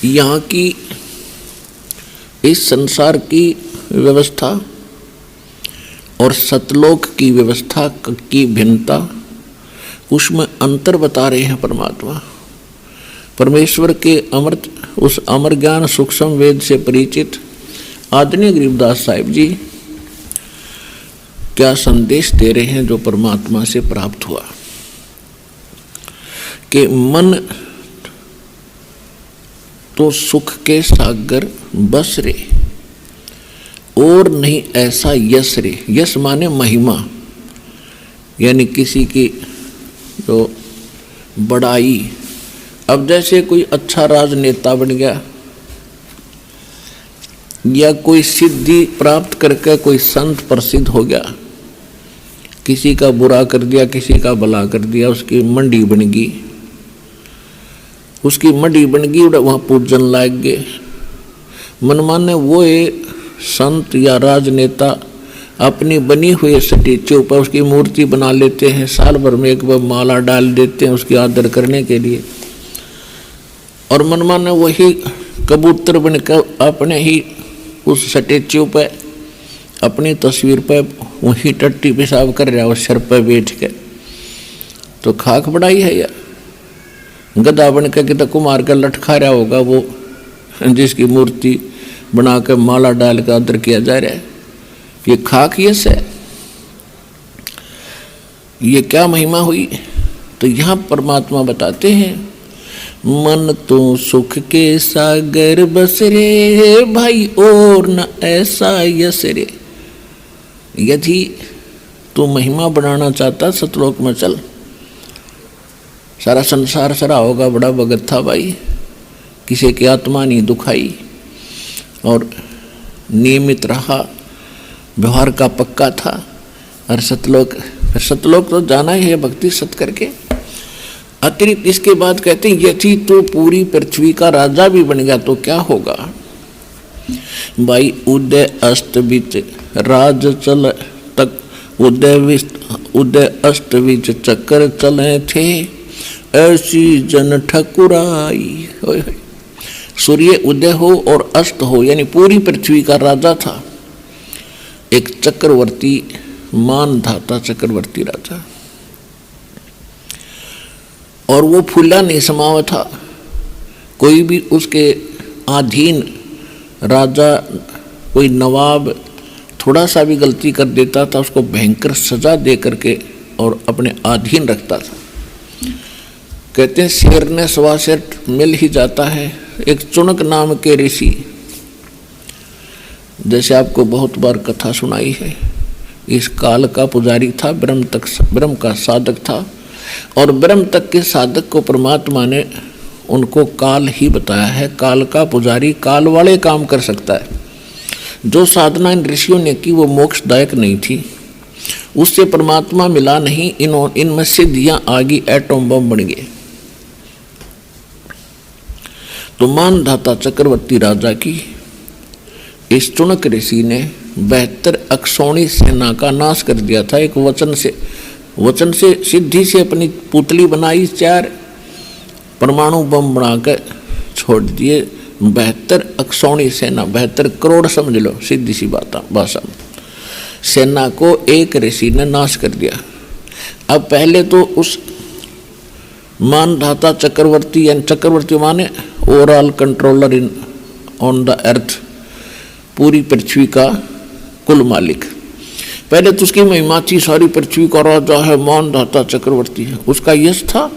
यहाँ की इस संसार की व्यवस्था और सतलोक की व्यवस्था की भिन्नता, उसमें अंतर बता रहे हैं परमात्मा। परमेश्वर के अमृत उस अमर ज्ञान सूक्ष्म वेद से परिचित आदरणीय गरीबदास साहिब जी क्या संदेश दे रहे हैं जो परमात्मा से प्राप्त हुआ कि मन तो सुख के सागर बस रे और नहीं ऐसा यश रे। यश माने महिमा, यानी किसी की जो बड़ाई। अब जैसे कोई अच्छा राजनेता बन गया या कोई सिद्धि प्राप्त करके कोई संत प्रसिद्ध हो गया, किसी का बुरा कर दिया किसी का भला कर दिया, उसकी मंडी बन गई, उसकी मंडी बन गई, वहाँ पूजन लाग गए। मनमाने वो संत या राजनेता अपनी बनी हुई स्टेच्यू पर उसकी मूर्ति बना लेते हैं, साल भर में एक बार माला डाल देते हैं उसकी आदर करने के लिए, और मनमाने वही कबूतर बनकर अपने ही उस स्टेच्यू पर अपनी तस्वीर पर वही टट्टी पेशाब कर रहा है उस सर पर बैठ के। तो खाक बढ़ाई है या गधा बन के कितना कुमार का लटखा रहा होगा वो, जिसकी मूर्ति बना कर माला डाल कर आदर किया जा रहा है। ये खाक यश है, ये क्या महिमा हुई। तो यहाँ परमात्मा बताते हैं मन तो सुख के सागर बस रे भाई और न ऐसा यश रे। यदि तू महिमा बनाना चाहता सतलोक में चल, सारा संसार सरा होगा बड़ा भगत था भाई, किसी की आत्मा नहीं दुखाई और नियमित रहा, व्यवहार का पक्का था। और सतलोक तो जाना ही है भक्ति सत करके। अतिरिक्त इसके बाद कहते हैं यदि तो पूरी पृथ्वी का राजा भी बन गया तो क्या होगा भाई। उदय अस्त बीच राज चल तक उदय अस्त बीच चक्कर चले थे ऐसी जन ठकुराई। सूर्य उदय हो और अस्त हो, यानी पूरी पृथ्वी का राजा था एक चक्रवर्ती, मानधाता चक्रवर्ती राजा, और वो फूला नहीं समावा था। कोई भी उसके अधीन राजा, कोई नवाब थोड़ा सा भी गलती कर देता था उसको भयंकर सजा दे करके और अपने अधीन रखता था। कहते हैं शेर ने सवा शेर मिल ही जाता है। एक चुनक नाम के ऋषि, जैसे आपको बहुत बार कथा सुनाई है, इस काल का पुजारी था, ब्रह्म का साधक था, और ब्रह्म तक के साधक को परमात्मा ने उनको काल ही बताया है। काल का पुजारी काल वाले काम कर सकता है। जो साधना इन ऋषियों ने की वो मोक्षदायक नहीं थी, उससे परमात्मा मिला नहीं। इनमें सिद्धियां आगी, एटम बम बन गए। तो मानधाता चक्रवर्ती राजा की इस चुनक ऋषि ने 72 अक्षौणी सेना का नाश कर दिया था। एक वचन से सिद्धि से अपनी पुतली बनाई, 4 परमाणु बम बनाकर छोड़ दिए। 72 अक्षौणी सेना, 72 करोड़ समझ लो सीधी सी भाषा में, सेना को एक ऋषि ने नाश कर दिया। अब पहले तो उस मानधाता चक्रवर्ती, यानी चक्रवर्ती माने overall controller in on the earth, पूरी पृथ्वी का कुल मालिक। पहले तो उसकी महिमा थी, सारी पृथ्वी का राजा है, मानधाता चक्रवर्ती है, उसका यश था।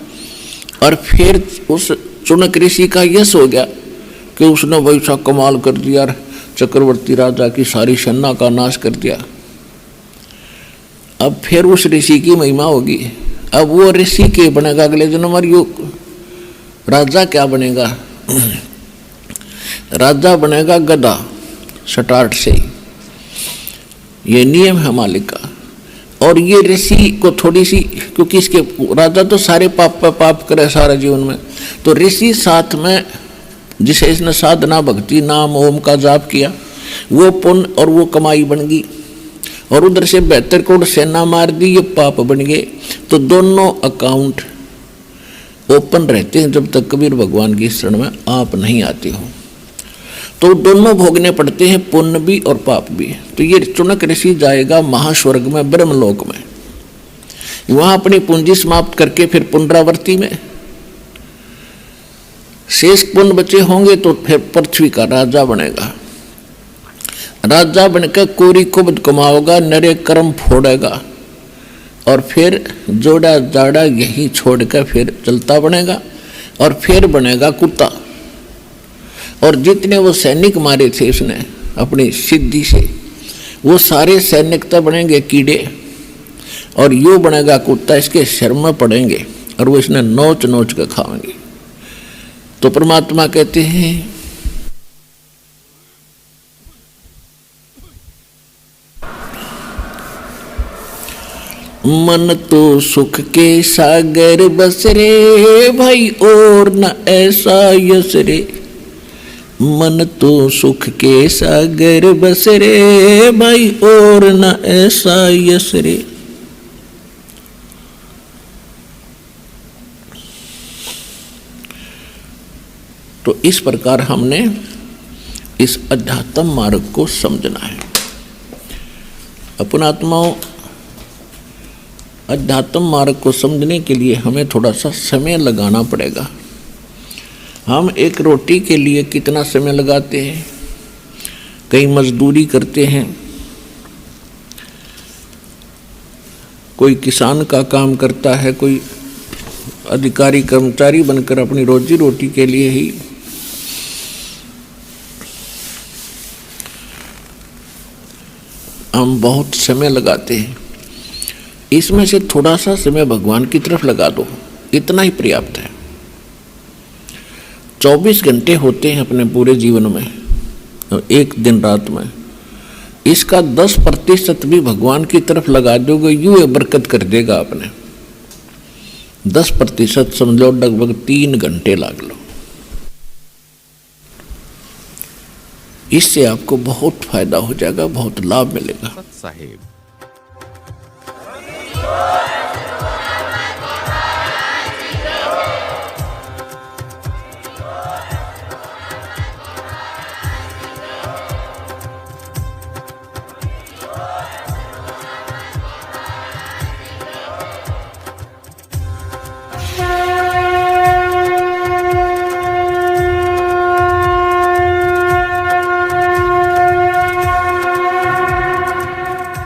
और फिर उस चुनक ऋषि का यश हो गया कि उसने वैसा कमाल कर दिया, चक्रवर्ती राजा की सारी सेना का नाश कर दिया। अब फिर उस ऋषि की महिमा होगी। अब वो ऋषि के बनेगा अगले जन्म, और यो राजा क्या बनेगा? राजा बनेगा गधा स्टार्ट से, ये नियम है मालिक का। और ये ऋषि को थोड़ी सी, क्योंकि इसके राजा तो सारे पाप पे पाप करे सारा जीवन में, तो ऋषि साथ में जिसे इसने साधना भक्ति नाम ओम का जाप किया, वो पुण्य और वो कमाई बन गई। और उधर से 72 करोड़ सेना मार दी, ये पाप बन गए। तो दोनों अकाउंट ओपन रहते हैं जब तक कबीर भगवान की शरण में आप नहीं आते हो। तो दोनों भोगने पड़ते हैं, पुण्य भी और पाप भी। तो ये चुनक ऋषि जाएगा महास्वर्ग में, ब्रह्मलोक में, वहां अपनी पूंजी समाप्त करके फिर पुनरावृत्ति में शेष पुण्य बचे होंगे तो फिर पृथ्वी का राजा बनेगा। राजा बनकर कोरी कुब्द कमाओगा, नरे कर्म फोड़ेगा और फिर जोड़ा जाड़ा यही छोड़कर फिर चलता बनेगा और फिर बनेगा कुत्ता। और जितने वो सैनिक मारे थे उसने अपनी सिद्धि से, वो सारे सैनिक तो बनेंगे कीड़े और यो बनेगा कुत्ता, इसके शर्म में पड़ेंगे और वो इसने नोच नोच कर खाएंगे। तो परमात्मा कहते हैं मन तो सुख के सागर बस रे भाई और न ऐसा यस रे। मन तो सुख के सागर बस रे भाई और न ऐसा यस रे। तो इस प्रकार हमने इस अध्यात्म मार्ग को समझना है। अपन आत्माओं, अध्यात्म मार्ग को समझने के लिए हमें थोड़ा सा समय लगाना पड़ेगा। हम एक रोटी के लिए कितना समय लगाते हैं, कई मजदूरी करते हैं, कोई किसान का काम करता है, कोई अधिकारी कर्मचारी बनकर अपनी रोजी रोटी के लिए ही हम बहुत समय लगाते हैं। इसमें से थोड़ा सा समय भगवान की तरफ लगा दो, इतना ही पर्याप्त है। 24 घंटे होते हैं अपने पूरे जीवन में, एक दिन रात में, इसका 10% भी भगवान की तरफ लगा दोगे, यूं ये बरकत कर देगा। अपने 10% समझ लो, लगभग 3 घंटे लगा लो, इससे आपको बहुत फायदा हो जाएगा, बहुत लाभ मिलेगा। साहेब